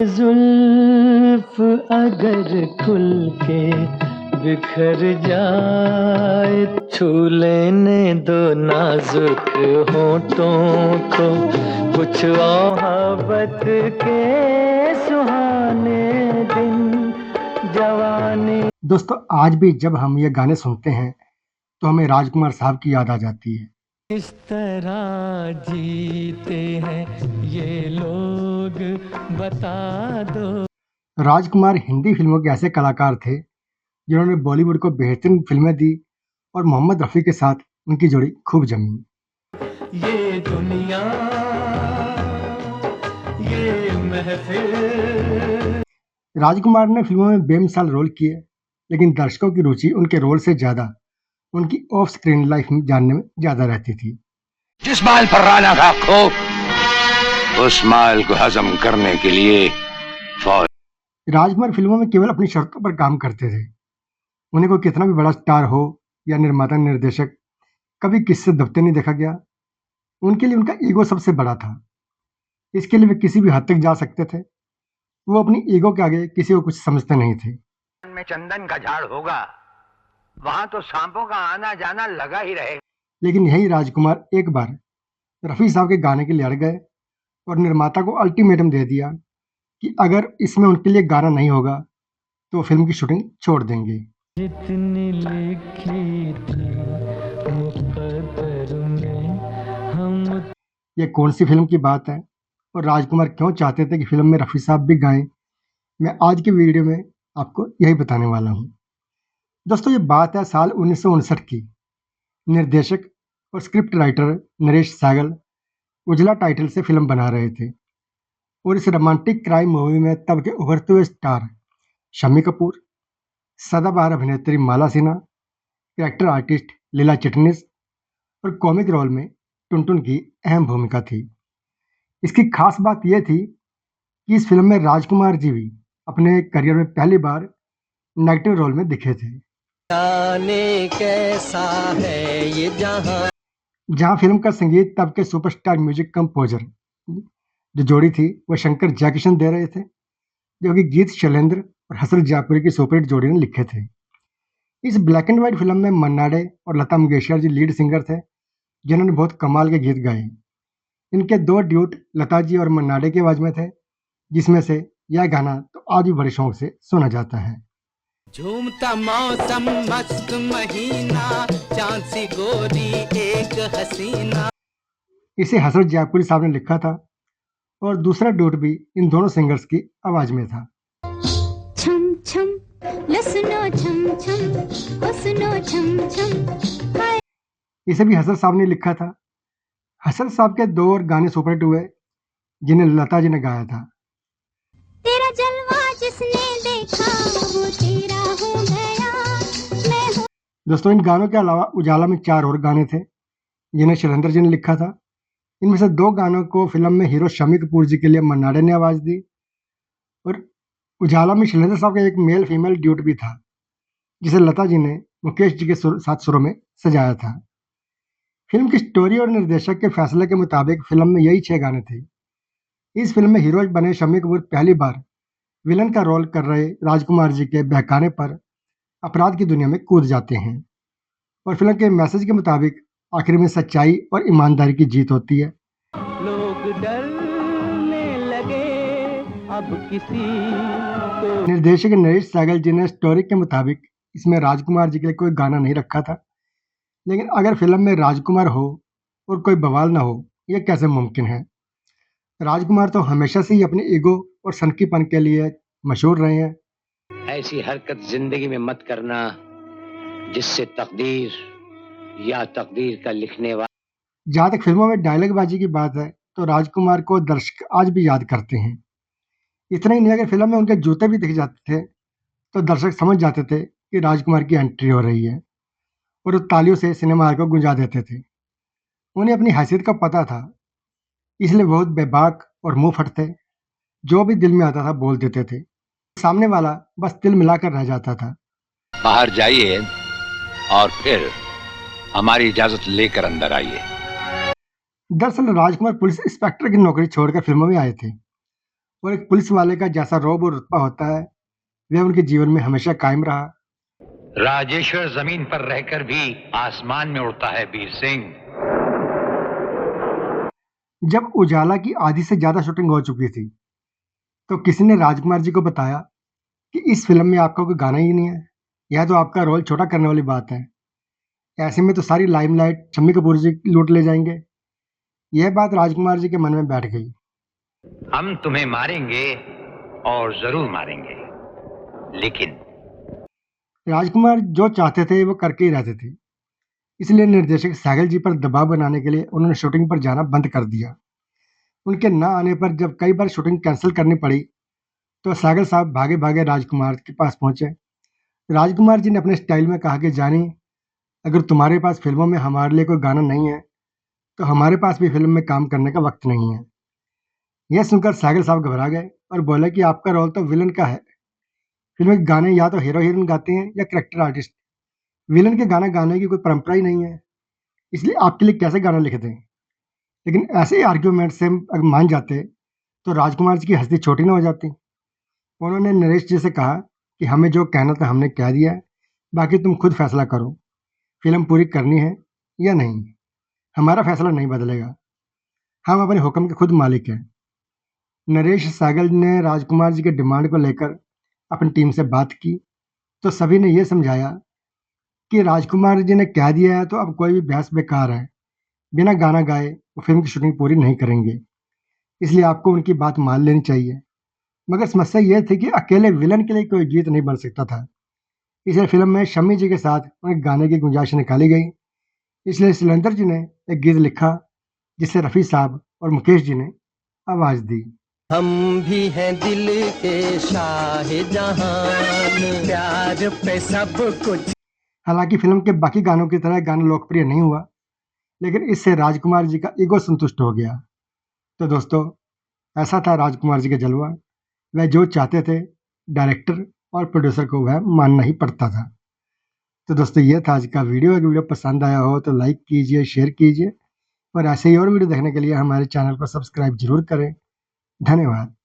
जुल्फ अगर खुल के बिखर जाए, छू लेने दो नाजुक होठों को, कुछ मोहब्बत के सुहाने दिन जवानी। दोस्तों, आज भी जब हम ये गाने सुनते हैं तो हमें राजकुमार साहब की याद आ जाती है। इस तरह जीते हैं ये लोग, बता दो। राजकुमार हिंदी फिल्मों के ऐसे कलाकार थे जिन्होंने बॉलीवुड को बेहतरीन फिल्में दी और मोहम्मद रफ़ी के साथ उनकी जोड़ी खूब जमी। ये दुनिया, ये महफिल। राजकुमार ने फिल्मों में बेमिसाल रोल किए, लेकिन दर्शकों की रुचि उनके रोल से ज्यादा उनकी ऑफ स्क्रीन लाइफ में जानने में ज्यादा रहती थी। जिस माल पर राना था खो, उस माल को हजम करने के लिए राजकुमार फिल्मों में केवल अपनी शर्तों पर काम करते थे। उन्हें कोई कितना भी बड़ा स्टार हो या निर्माता निर्देशक, कभी किससे दबते नहीं देखा गया। उनके लिए उनका ईगो सबसे बड़ा था। इसके लिए वे किसी भी हद तक जा सकते थे। वो अपनी ईगो के आगे किसी को कुछ समझते नहीं थे। में चंदन का झाड़ होगा, वहां तो सांपों का आना जाना लगा ही रहेगा। लेकिन यही राजकुमार एक बार रफ़ी साहब के गाने के लिए अड़ गए और निर्माता को अल्टीमेटम दे दिया कि अगर इसमें उनके लिए गाना नहीं होगा तो फिल्म की शूटिंग छोड़ देंगे। जितनी लिखी थी मुकद्दर में हम। ये कौन सी फिल्म की बात है और राजकुमार क्यों चाहते थे कि फिल्म में रफ़ी साहब भी गाएं, मैं आज के वीडियो में आपको यही बताने वाला हूँ। दोस्तों, ये बात है साल 1959 की। निर्देशक और स्क्रिप्ट राइटर नरेश सहगल उजला टाइटल से फिल्म बना रहे थे और इस रोमांटिक क्राइम मूवी में तब के उभरते हुए स्टार शम्मी कपूर, सदाबहार अभिनेत्री माला सिन्हा, कैरेक्टर आर्टिस्ट लीला चिटनिस और कॉमिक रोल में टुनटुन की अहम भूमिका थी। इसकी खास बात यह थी कि इस फिल्म में राजकुमार जी भी अपने करियर में पहली बार नेगेटिव रोल में दिखे थे। जाने कैसा है ये जहां फिल्म का संगीत तब के सुपरस्टार म्यूजिक कंपोजर जो जोड़ी थी वह शंकर जयकिशन दे रहे थे, जो कि गीत शैलेंद्र और हसरत जयपुरी की सुपरहिट जोड़ी ने लिखे थे। इस ब्लैक एंड व्हाइट फिल्म में मन्नाडे और लता मंगेशकर जी लीड सिंगर थे, जिन्होंने बहुत कमाल के गीत गाए। इनके दो ड्यूट लता जी और मन्नाडे की आवाज में थे, जिसमें से यह गाना तो आज भी बड़े शौक से सुना जाता है। झूमता मौसम मस्त महीना, चांद सी गोरी एक हसीना। इसे हसरत जयपुरी साहब ने लिखा था और दूसरा ड्यूट भी इन दोनों सिंगर्स की आवाज में था। छम छम लसनो छम छम हसनो छम छम। इसे भी हसरत साहब ने लिखा था। हसरत साहब के दो और गाने सुपरहिट हुए, जिन्हें लता जी ने गाया था। तेरा जलवा जिसने देखा वो तेरा हो गया, मैं हो। दोस्तों, इन गानों के अलावा उजाला में 4 और गाने थे, जिन्हें शैलेंद्र जी ने लिखा था। इनमें से 2 गानों को फिल्म में हीरो शम्मी कपूर जी के लिए मन्नाडे ने आवाज दी और उजाला में शैलेंद्र साहब का एक मेल फीमेल ड्यूट भी था, जिसे लता जी ने मुकेश जी के साथ सुरों में सजाया था। फिल्म की स्टोरी और निर्देशक के फैसले के मुताबिक फिल्म में यही 6 गाने थे। इस फिल्म में हीरो बने शम्मी कपूर पहली बार विलन का रोल कर रहे राजकुमार जी के बहकाने पर अपराध की दुनिया में कूद जाते हैं और फिल्म के मैसेज के मुताबिक आखिर में सच्चाई और ईमानदारी की जीत होती है। लोग डरने लगे अब किसी को। निर्देशक नरेश सहगल जी ने स्टोरी के मुताबिक इसमें राजकुमार जी के लिए कोई गाना नहीं रखा था, लेकिन अगर फिल्म में राजकुमार हो और कोई बवाल ना हो, यह कैसे मुमकिन है। राजकुमार तो हमेशा से ही अपने ईगो और सनकीपन के लिए मशहूर रहे हैं। ऐसी हरकत जिंदगी में मत करना जिससे तकदीर या तकदीर का लिखने वाला। जहां तक फिल्मों में डायलॉग बाजी की बात है तो राजकुमार को दर्शक आज भी याद करते हैं। इतना ही नहीं, अगर फिल्म में उनके जूते भी दिख जाते थे तो दर्शक समझ जाते थे कि राजकुमार की एंट्री हो रही है और वो तालियों से सिनेमा हॉल को गुंजा देते थे। उन्हें अपनी हैसियत का पता था, इसलिए बहुत बेबाक और मुंह फट थे। जो भी दिल में आता था बोल देते थे, सामने वाला बस दिल मिलाकर रह जाता था। बाहर जाइए और फिर हमारी इजाजत लेकर अंदर आइए। दरअसल राजकुमार पुलिस इंस्पेक्टर की नौकरी छोड़कर फिल्मों में आए थे और एक पुलिस वाले का जैसा रौब और रुतबा होता है वह उनके जीवन में हमेशा कायम रहा। राजेश्वर जमीन पर रहकर भी आसमान में उड़ता है वीर सिंह। जब उजाला की आधी से ज्यादा शूटिंग हो चुकी थी तो किसी ने राजकुमार जी को बताया कि इस फिल्म में आपका कोई गाना ही नहीं है, यह तो आपका रोल छोटा करने वाली बात है। ऐसे में तो सारी लाइमलाइट शम्मी कपूर जी लूट ले जाएंगे। यह बात राजकुमार जी के मन में बैठ गई। हम तुम्हें मारेंगे और जरूर मारेंगे, लेकिन राजकुमार जो चाहते थे वो करके ही रहते थे, इसलिए निर्देशक सैगल जी पर दबाव बनाने के लिए उन्होंने शूटिंग पर जाना बंद कर दिया। उनके न आने पर जब कई बार शूटिंग कैंसिल करनी पड़ी तो सैगल साहब भागे भागे राजकुमार के पास पहुंचे। राजकुमार जी ने अपने स्टाइल में कहा कि जानी, अगर तुम्हारे पास फिल्मों में हमारे लिए कोई गाना नहीं है तो हमारे पास भी फिल्म में काम करने का वक्त नहीं है। यह सुनकर सैगल साहब घबरा गए और बोले कि आपका रोल तो विलन का है। फिल्म के गाने या तो हीरो हीरोइन गाते हैं या करेक्टर आर्टिस्ट। विलन के गाना गाने की कोई परंपरा ही नहीं है, इसलिए आपके लिए कैसे गाना लिख दें। लेकिन ऐसे आर्ग्यूमेंट से अगर मान जाते तो राजकुमार जी की हस्ती छोटी ना हो जाती। उन्होंने नरेश जी से कहा कि हमें जो कहना था हमने कह दिया है, बाकी तुम खुद फैसला करो, फिल्म पूरी करनी है या नहीं। हमारा फैसला नहीं बदलेगा, हम अपने हुक्म के खुद मालिक हैं। नरेश सहगल ने राजकुमार जी के डिमांड को लेकर अपनी टीम से बात की तो सभी ने यह समझाया कि राजकुमार जी ने कह दिया है तो अब कोई भी बहस बेकार है। बिना गाना गाए वो फिल्म की शूटिंग पूरी नहीं करेंगे, इसलिए आपको उनकी बात मान लेनी चाहिए। मगर समस्या यह थी कि अकेले विलन के लिए कोई गीत नहीं बन सकता था, इसलिए फिल्म में शम्मी जी के साथ उनके गाने की गुंजाइश निकाली गई। इसलिए सिलेंडर जी ने एक गीत लिखा जिसे रफ़ी साहब और मुकेश जी ने आवाज़ दी। हम भी हैं दिल के शाहजहान, प्यार पे सब कुछ। हालांकि फिल्म के बाकी गानों की तरह गाना लोकप्रिय नहीं हुआ, लेकिन इससे राजकुमार जी का ईगो संतुष्ट हो गया। तो दोस्तों, ऐसा था राजकुमार जी का जलवा। वह जो चाहते थे डायरेक्टर और प्रोड्यूसर को वह मानना ही पड़ता था। तो दोस्तों, ये था आज का वीडियो। अगर वीडियो पसंद आया हो तो लाइक कीजिए, शेयर कीजिए और ऐसे ही और वीडियो देखने के लिए हमारे चैनल को सब्सक्राइब जरूर करें। धन्यवाद।